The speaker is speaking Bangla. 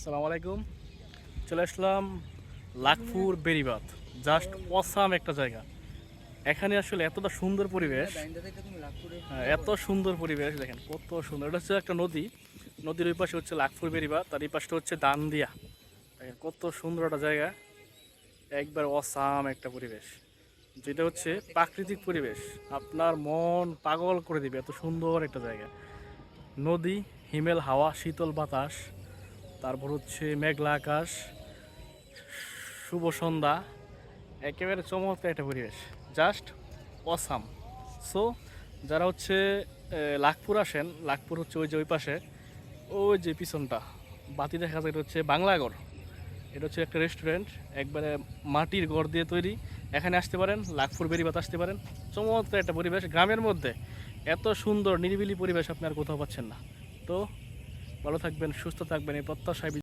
আসসালামু আলাইকুম। চলে আসলাম লাকপুর বেড়িবাঁধ। জাস্ট অসাম একটা জায়গা। এখানে আসলে এতটা সুন্দর পরিবেশ, এত সুন্দর পরিবেশ দেখেন কত সুন্দর। এটা হচ্ছে একটা নদী, নদীর ওই পাশে হচ্ছে লাকপুর বেড়িবাঁধ, তার এই পাশটা হচ্ছে দান্দিয়া। দেখেন কত সুন্দর একটা জায়গা, একবার অসাম একটা পরিবেশ, যেটা হচ্ছে প্রাকৃতিক পরিবেশ। আপনার মন পাগল করে দিবে, এত সুন্দর একটা জায়গা। নদী, হিমেল হাওয়া, শীতল বাতাস, তারপর হচ্ছে মেঘলা আকাশ, শুভ সন্ধ্যা, একেবারে চমৎকার একটা পরিবেশ, জাস্ট অসাম। সো যারা হচ্ছে লাকপুর আসেন, লাকপুর হচ্ছে ওই যে ওই পাশে, ওই যে পিছনটা বাতি দেখা যায়, এটা হচ্ছে বাংলাগড়। এটা হচ্ছে একটা রেস্টুরেন্ট, একবারে মাটির ঘর দিয়ে তৈরি। এখানে আসতে পারেন, লাকপুর বেড়িবাঁধ আসতে পারেন। চমৎকার একটা পরিবেশ, গ্রামের মধ্যে এত সুন্দর নিরিবিলি পরিবেশ আপনি আর কোথাও পাচ্ছেন না। তো ভালো থাকবেন, সুস্থ থাকবেন, এই প্রত্যাশায়।